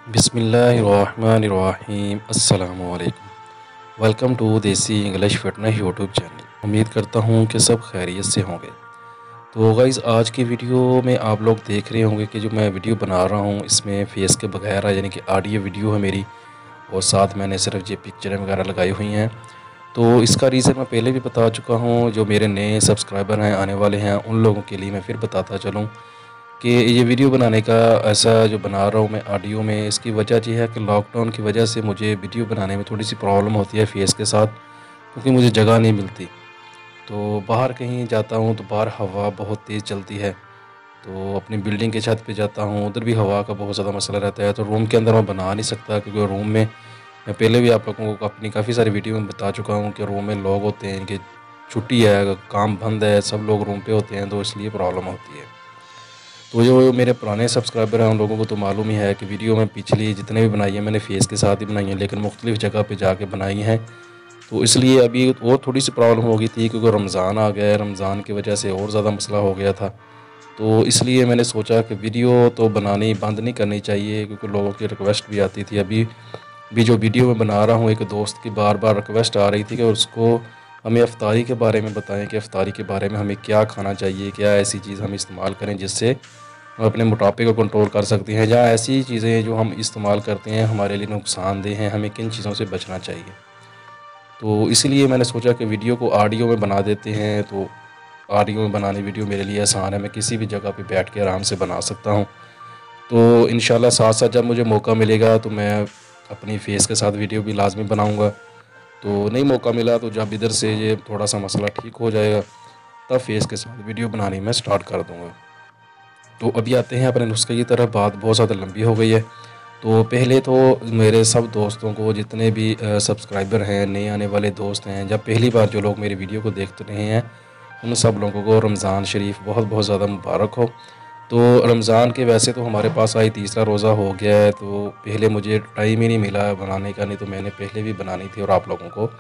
बिस्मिल्लाहिर्रहमानिर्रहीम अस्सलामुअलैकुम। Welcome to देसी इंग्लिश फिटनेस यूट्यूब चैनल। उम्मीद करता हूँ कि सब खैरियत से होंगे। तो गाइज़, आज की वीडियो में आप लोग देख रहे होंगे कि जो मैं वीडियो बना रहा हूँ इसमें फेस के बगैर यानी कि ऑडियो वीडियो है मेरी, और साथ मैंने सिर्फ ये पिक्चरें वगैरह लगाई हुई हैं। तो इसका रीज़न मैं पहले भी बता चुका हूँ। जो मेरे नए सब्सक्राइबर हैं आने वाले हैं उन लोगों के लिए मैं फिर बताता चलूँ कि ये वीडियो बनाने का ऐसा जो बना रहा हूँ मैं ऑडियो में, इसकी वजह ये है कि लॉकडाउन की वजह से मुझे वीडियो बनाने में थोड़ी सी प्रॉब्लम होती है फेस के साथ, क्योंकि मुझे जगह नहीं मिलती। तो बाहर कहीं जाता हूँ तो बाहर हवा बहुत तेज़ चलती है, तो अपनी बिल्डिंग के छत पे जाता हूँ उधर भी हवा का बहुत ज़्यादा मसला रहता है। तो रूम के अंदर मैं बना नहीं सकता, क्योंकि रूम में मैं पहले भी आप लोगों को अपनी काफ़ी सारी वीडियो में बता चुका हूँ कि रूम में लोग होते हैं, इनकी छुट्टी है, काम बंद है, सब लोग रूम पे होते हैं, तो इसलिए प्रॉब्लम होती है। तो जो मेरे पुराने सब्सक्राइबर हैं उन लोगों को तो मालूम ही है कि वीडियो में पिछली जितने भी बनाई है मैंने फेस के साथ ही बनाई है, लेकिन मुख्तलिफ़ जगह पे जाके बनाई हैं। तो इसलिए अभी और थोड़ी सी प्रॉब्लम हो गई थी, क्योंकि रमज़ान आ गया है, रमज़ान की वजह से और ज़्यादा मसला हो गया था। तो इसलिए मैंने सोचा कि वीडियो तो बनानी बंद नहीं करनी चाहिए, क्योंकि लोगों की रिक्वेस्ट भी आती थी। अभी भी जो वीडियो मैं बना रहा हूँ, एक दोस्त की बार बार रिक्वेस्ट आ रही थी कि उसको हमें इफ्तारी के बारे में बताएं कि इफ्तारी के बारे में हमें क्या खाना चाहिए, क्या ऐसी चीज़ हम इस्तेमाल करें जिससे हम अपने मोटापे को कंट्रोल कर सकते हैं, या ऐसी चीज़ें जो हम इस्तेमाल करते हैं हमारे लिए नुकसानदेह हैं, हमें किन चीज़ों से बचना चाहिए। तो इसलिए मैंने सोचा कि वीडियो को ऑडियो में बना देते हैं। तो ऑडियो में बनानी वीडियो मेरे लिए आसान है, मैं किसी भी जगह पे बैठ के आराम से बना सकता हूँ। तो इंशाल्लाह साथ साथ जब मुझे मौका मिलेगा तो मैं अपनी फ़ेस के साथ वीडियो भी लाजमी बनाऊँगा। तो नहीं मौका मिला तो जब इधर से ये थोड़ा सा मसला ठीक हो जाएगा तब फ़ेस के साथ वीडियो बनानी मैं स्टार्ट कर दूँगा। तो अभी आते हैं अपने नुस्खे की तरफ। बात बहुत ज़्यादा लंबी हो गई है। तो पहले तो मेरे सब दोस्तों को, जितने भी सब्सक्राइबर हैं, नए आने वाले दोस्त हैं, या पहली बार जो लोग मेरी वीडियो को देखते रहे हैं, उन सब लोगों को रमज़ान शरीफ बहुत बहुत ज़्यादा मुबारक हो। तो रमज़ान के वैसे तो हमारे पास आज तीसरा रोज़ा हो गया है, तो पहले मुझे टाइम ही नहीं मिला बनाने का, नहीं तो मैंने पहले भी बनानी थी और आप लोगों को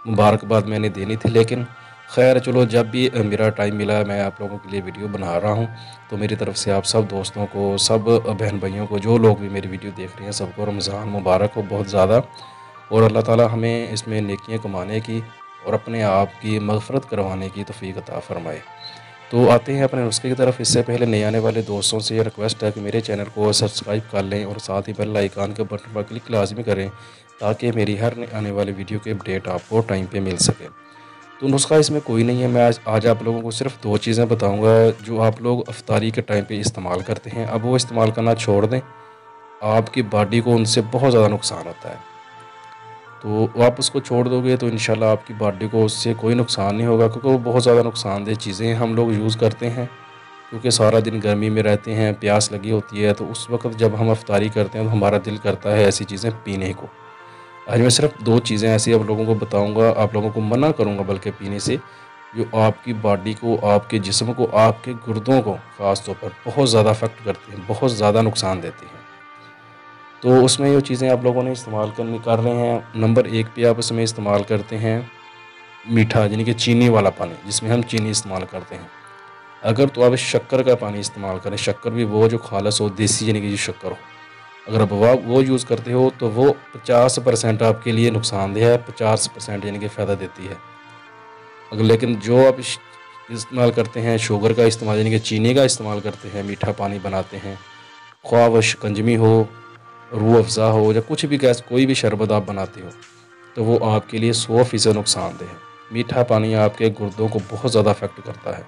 मुबारकबाद मैंने देनी थी। लेकिन खैर चलो, जब भी मेरा टाइम मिला मैं आप लोगों के लिए वीडियो बना रहा हूँ। तो मेरी तरफ़ से आप सब दोस्तों को, सब बहन भाइयों को, जो लोग भी मेरी वीडियो देख रहे हैं, सबको रमज़ान मुबारक हो बहुत ज़्यादा। और अल्लाह ताला हमें इसमें नेकियां कमाने की और अपने आप की मग़फ़िरत करवाने की तौफ़ीक़ अता फ़रमाए। तो आते हैं अपने नुस्खे की तरफ। इससे पहले नए आने वाले दोस्तों से ये रिक्वेस्ट है कि मेरे चैनल को सब्सक्राइब कर लें और साथ ही बेल आइकन के बटन पर क्लिक लाजमी करें, ताकि मेरी हर आने वाली वीडियो की अपडेट आपको टाइम पे मिल सके। तो नुस्खा इसमें कोई नहीं है। मैं आज आप लोगों को सिर्फ दो चीज़ें बताऊंगा जो आप लोग इफ्तारी के टाइम पे इस्तेमाल करते हैं। अब वो इस्तेमाल करना छोड़ दें, आपकी बॉडी को उनसे बहुत ज़्यादा नुकसान होता है। तो आप उसको छोड़ दोगे तो इंशाल्लाह आपकी बॉडी को उससे कोई नुकसान नहीं होगा, क्योंकि वो बहुत ज़्यादा नुकसानदेह चीज़ें हम लोग यूज़ करते हैं। क्योंकि सारा दिन गर्मी में रहते हैं, प्यास लगी होती है, तो उस वक्त जब हम इफ्तारी करते हैं तो हमारा दिल करता है ऐसी चीज़ें पीने को। आज मैं सिर्फ दो चीज़ें ऐसी आप लोगों को बताऊंगा, आप लोगों को मना करूंगा बल्कि पीने से, जो आपकी बॉडी को, आपके जिस्म को, आपके गुर्दों को ख़ास तौर पर बहुत ज़्यादा अफेक्ट करती हैं, बहुत ज़्यादा नुकसान देती हैं। तो उसमें ये चीज़ें आप लोगों ने इस्तेमाल कर रहे हैं। नंबर एक पे आप उसमें इस्तेमाल करते हैं मीठा, यानी कि चीनी वाला पानी, जिसमें हम चीनी इस्तेमाल करते हैं। अगर तो आप शक्कर का पानी इस्तेमाल करें, शक्कर भी वो जो खालस हो, देसी यानी कि जो शक्कर हो, अगर आप वो यूज़ करते हो तो वो 50% आपके लिए नुकसानदेह है, 50% यानी कि फ़ायदा देती है। अगर लेकिन जो आप इस्तेमाल करते हैं शुगर का इस्तेमाल, यानी कि चीनी का इस्तेमाल करते हैं, मीठा पानी बनाते हैं, ख्वाह वो शिकंजमी हो, रूह अफ़ज़ा हो, या कुछ भी गैस कोई भी शरबत आप बनाते हो, तो वो आपके लिए 100% नुकसानदेह है। मीठा पानी आपके गुर्दों को बहुत ज़्यादा अफेक्ट करता है।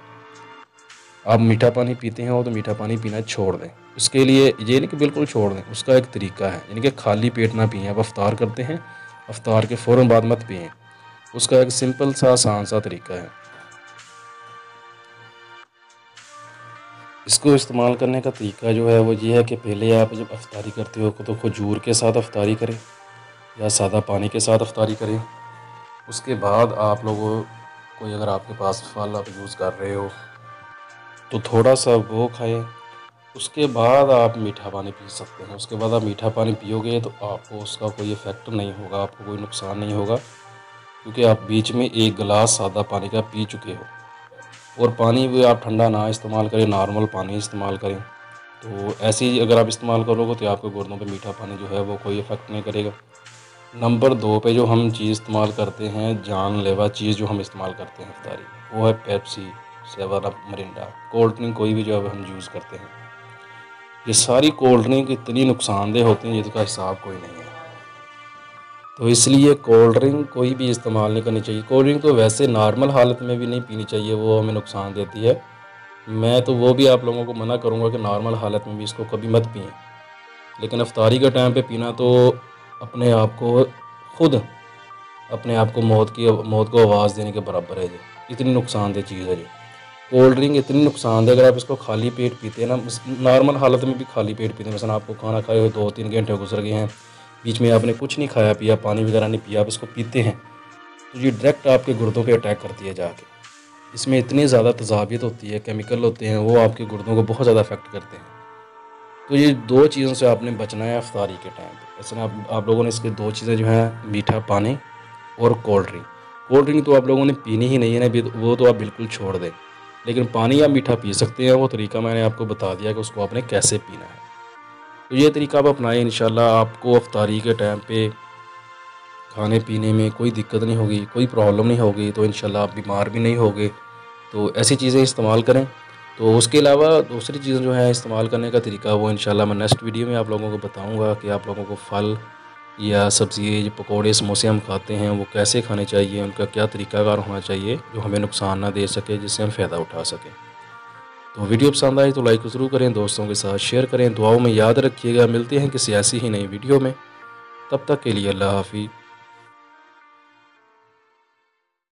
आप मीठा पानी पीते हो तो मीठा पानी पीना छोड़ दें। उसके लिए ये नहीं कि बिल्कुल छोड़ दें, उसका एक तरीका है, यानी कि खाली पेट ना पिएं। आप अफ्तार करते हैं, अफ्तार के फ़ौरन बाद मत पिएं। उसका एक सिंपल सा आसान सा तरीका है। इसको इस्तेमाल करने का तरीका जो है वो ये है कि पहले आप जब अफ्तारी करते हो तो खजूर के साथ अफ्तारी करें या सादा पानी के साथ अफ्तारी करें। उसके बाद आप लोगों कोई, अगर आपके पास फल आप यूज़ कर रहे हो तो थोड़ा सा वो खाएं। उसके बाद आप मीठा पानी पी सकते हैं। उसके बाद आप मीठा पानी पियोगे तो आपको उसका कोई इफ़ेक्ट नहीं होगा, आपको कोई नुकसान नहीं होगा, क्योंकि आप बीच में एक गिलास सादा पानी का पी चुके हो। और पानी भी आप ठंडा ना इस्तेमाल करें, नॉर्मल पानी इस्तेमाल करें। तो ऐसे ही अगर आप इस्तेमाल करोगे तो आपके गुर्दों पे मीठा पानी जो है वो कोई इफ़ेक्ट नहीं करेगा। नंबर 2 पे जो हम चीज़ इस्तेमाल करते हैं, जानलेवा चीज़ जो हम इस्तेमाल करते हैं इफ्तारी में, वो है Pepsi, 7 up, Mirinda, cold drink कोई भी जो हम यूज़ करते हैं। ये सारी कोल्ड ड्रिंक इतनी नुकसानदेह होती हैं जिसका हिसाब कोई नहीं है। तो इसलिए कोल्ड ड्रिंक कोई भी इस्तेमाल नहीं करनी चाहिए। कोल्ड ड्रिंक तो वैसे नॉर्मल हालत में भी नहीं पीनी चाहिए, वो हमें नुकसान देती है। मैं तो वो भी आप लोगों को मना करूँगा कि नॉर्मल हालत में भी इसको कभी मत पिएं। लेकिन इफ्तारी के टाइम पे पीना तो अपने आप को खुद अपने आप को मौत को आवाज़ देने के बराबर है जी। इतनी नुकसानदेह चीज़ है जी। कोल्ड ड्रिंक इतनी नुकसानदेह, अगर आप इसको खाली पेट पीते हैं ना, नॉर्मल हालत में भी खाली पेट पीते हैं, मसलन आपको खाना खाए हुए 2-3 घंटे गुजर गए हैं, बीच में आपने कुछ नहीं खाया पिया, पानी वगैरह नहीं पिया, आप इसको पीते हैं तो ये डायरेक्ट आपके गुर्दों पे अटैक करती है जाके। इसमें इतनी ज़्यादा तेज़ाबियत होती है, केमिकल होते हैं, वो आपके गुर्दों को बहुत ज़्यादा अफेक्ट करते हैं। तो ये 2 चीज़ों से आपने बचना है इफ्तारी के टाइम पे। ऐसे आप लोगों ने इसके 2 चीज़ें जो हैं, मीठा पानी और कोल्ड ड्रिंक। कोल्ड ड्रिंक तो आप लोगों ने पीनी ही नहीं है ना, वो तो आप बिल्कुल छोड़ दें। लेकिन पानी आप मीठा पी सकते हैं, वो तरीका मैंने आपको बता दिया कि उसको आपने कैसे पीना है। तो ये तरीका आप अपनाएं, इंशाल्लाह आपको इफ्तारी के टाइम पे खाने पीने में कोई दिक्कत नहीं होगी, कोई प्रॉब्लम नहीं होगी, तो इंशाल्लाह आप बीमार भी नहीं होगे। तो ऐसी चीज़ें इस्तेमाल करें। तो उसके अलावा दूसरी चीज़ें जो है इस्तेमाल करने का तरीका, वो इंशाल्लाह मैं नेक्स्ट वीडियो में आप लोगों को बताऊँगा कि आप लोगों को फल या सब्ज़ी, जो पकौड़े समोसे हम खाते हैं, वो कैसे खाने चाहिए, उनका क्या तरीक़ाकार होना चाहिए जो हमें नुकसान ना दे सके, जिससे हम फ़ायदा उठा सकें। तो वीडियो पसंद आई तो लाइक ज़रूर करें, दोस्तों के साथ शेयर करें, दुआओं में याद रखिएगा। मिलते हैं किसी ऐसी ही नई वीडियो में, तब तक के लिए अल्लाह हाफ़िज़।